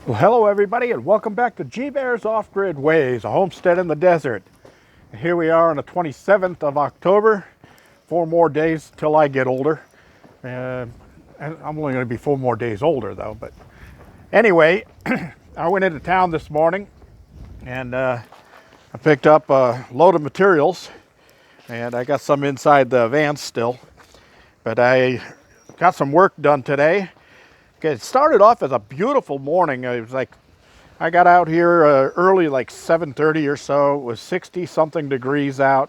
Well, hello everybody, and welcome back to G-Bear's Off-Grid Ways, a homestead in the desert. Here we are on the 27th of October. 4 more days till I get older. And I'm only going to be 4 more days older though. But anyway, I went into town this morning and I picked up a load of materials, and I got some inside the van still. But I got some work done today. Okay, it started off as a beautiful morning. It was like I got out here early, like 7:30 or so. It was 60 something degrees out,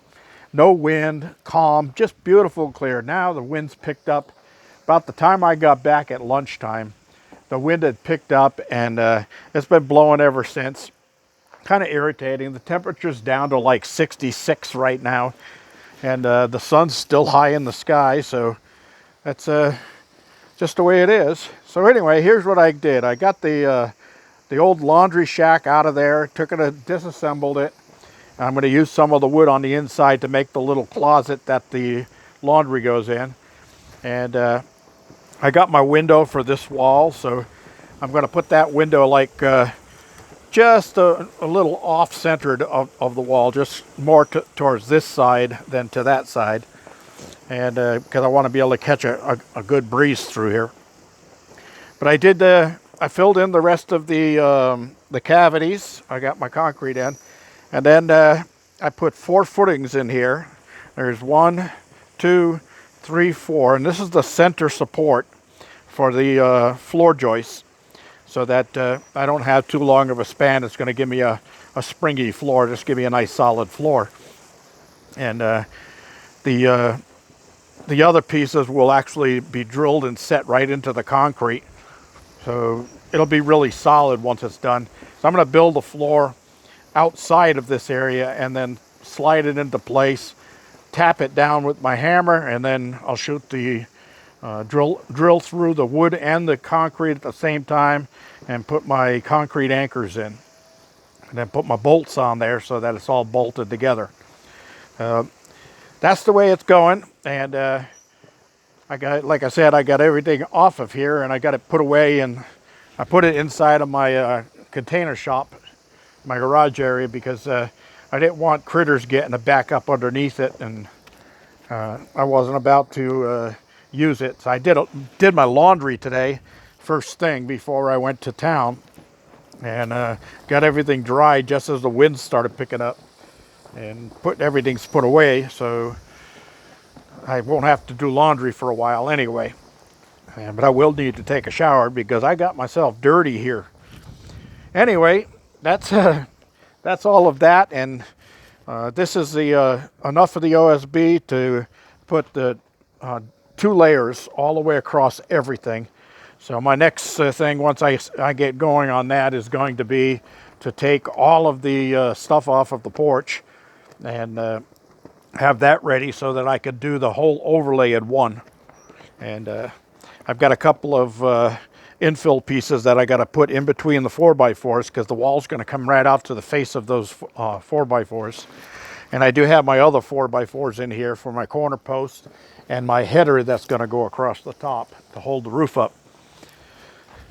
no wind, calm, just beautiful and clear. Now the wind's picked up. About the time I got back at lunchtime, the wind had picked up, and it's been blowing ever since. Kind of irritating. The temperature's down to like 66 right now, and the sun's still high in the sky, so that's just the way it is. So anyway, here's what I did. I got the old laundry shack out of there, took it and disassembled it. I'm going to use some of the wood on the inside to make the little closet that the laundry goes in. And I got my window for this wall, so I'm going to put that window like just a little off-centered of the wall, just more towards this side than to that side. And because I want to be able to catch a good breeze through here. But I did I filled in the rest of the cavities. I got my concrete in, and then I put 4 footings in here. There's 1, 2, 3, 4, and this is the center support for the floor joists, so that I don't have too long of a span. It's going to give me a springy floor, just give me a nice solid floor. And the other pieces will actually be drilled and set right into the concrete. So it'll be really solid once it's done. So I'm going to build the floor outside of this area and then slide it into place, tap it down with my hammer, and then I'll shoot the drill through the wood and the concrete at the same time and put my concrete anchors in. And then put my bolts on there so that it's all bolted together. That's the way it's going, and I got, like I said, I got everything off of here, and I got it put away, and I put it inside of my container shop, my garage area, because I didn't want critters getting a back up underneath it, and I wasn't about to use it. So I did my laundry today, first thing before I went to town, and got everything dry just as the wind started picking up. And everything's put away, so I won't have to do laundry for a while anyway. But I will need to take a shower because I got myself dirty here. Anyway, that's all of that, and this is the enough of the OSB to put the 2 layers all the way across everything. So my next thing, once I get going on that, is going to be to take all of the stuff off of the porch and have that ready so that I could do the whole overlay in one. And I've got a couple of infill pieces that I got to put in between the 4x4s because the wall's going to come right out to the face of those 4x4s. And I do have my other 4x4s in here for my corner post and my header that's going to go across the top to hold the roof up.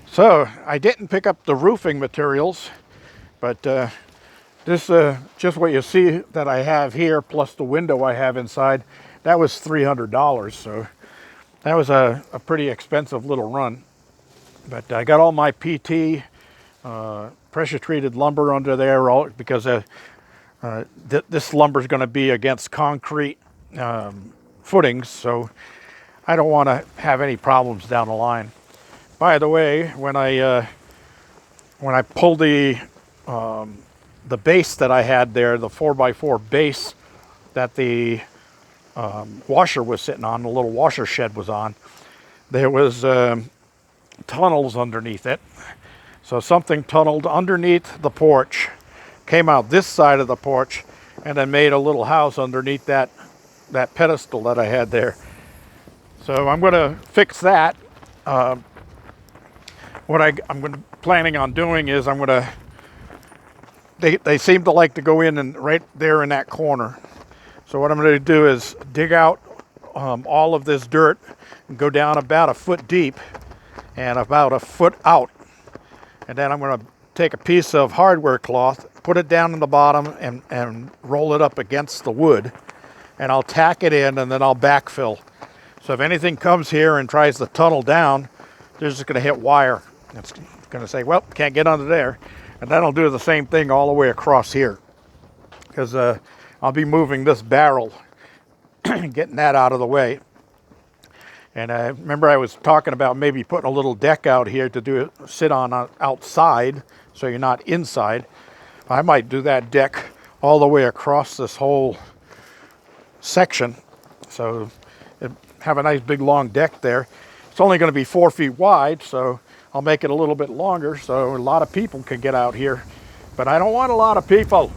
So I didn't pick up the roofing materials, but this just what you see that I have here, plus the window I have inside, that was $300. So that was a pretty expensive little run. But I got all my PT, pressure treated lumber under there, because this lumber is going to be against concrete footings, so I don't want to have any problems down the line. By the way, when I pulled the base that I had there, the 4x4 base that the washer was sitting on, the little washer shed was on, there was tunnels underneath it. So something tunneled underneath the porch, came out this side of the porch, and then made a little house underneath that pedestal that I had there. So I'm going to fix that. What I'm planning on doing is they seem to like to go in and right there in that corner. So what I'm going to do is dig out all of this dirt and go down about a foot deep and about a foot out. And then I'm going to take a piece of hardware cloth, put it down in the bottom, and roll it up against the wood. And I'll tack it in, and then I'll backfill. So if anything comes here and tries to tunnel down, they're just going to hit wire. It's going to say, well, can't get under there. And then I'll do the same thing all the way across here. Because I'll be moving this barrel, getting that out of the way. And I remember I was talking about maybe putting a little deck out here to sit on outside, so you're not inside. I might do that deck all the way across this whole section. So have a nice big long deck there. It's only going to be 4 feet wide, so I'll make it a little bit longer so a lot of people can get out here. But I don't want a lot of people.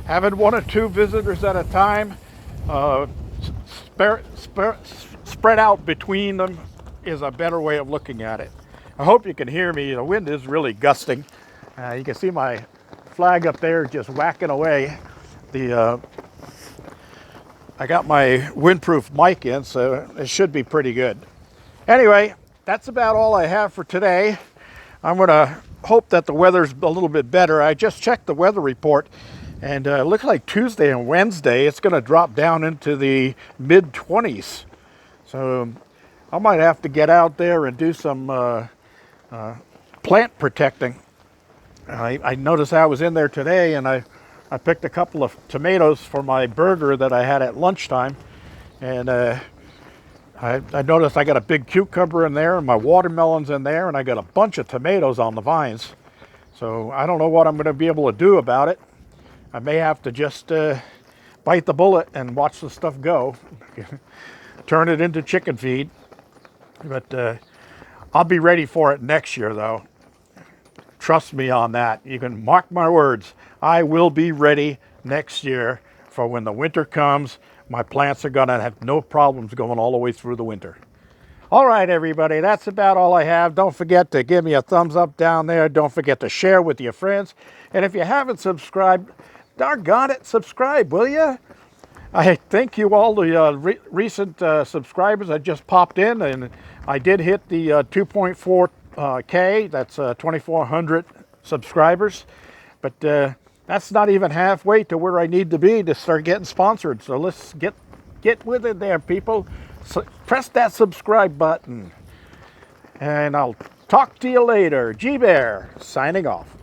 Having 1 or 2 visitors at a time, spread out between them is a better way of looking at it. I hope you can hear me. The wind is really gusting. You can see my flag up there just whacking away. I got my windproof mic in, so it should be pretty good. Anyway, that's about all I have for today. I'm going to hope that the weather's a little bit better. I just checked the weather report, and it looks like Tuesday and Wednesday it's going to drop down into the mid-20s. So I might have to get out there and do some plant protecting. I noticed I was in there today, and I picked a couple of tomatoes for my burger that I had at lunchtime. And I noticed I got a big cucumber in there, and my watermelon's in there, and I got a bunch of tomatoes on the vines. So I don't know what I'm going to be able to do about it. I may have to just bite the bullet and watch the stuff go. Turn it into chicken feed. But I'll be ready for it next year, though. Trust me on that. You can mark my words. I will be ready next year for when the winter comes. My plants are going to have no problems going all the way through the winter. All right, everybody, that's about all I have. Don't forget to give me a thumbs up down there. Don't forget to share with your friends. And if you haven't subscribed, doggone it, subscribe, will you? I thank you all the recent subscribers that just popped in, and I did hit the 2.4K, that's 2,400 subscribers, but that's not even halfway to where I need to be to start getting sponsored. So let's get with it there, people. So press that subscribe button, and I'll talk to you later. G-Bear, signing off.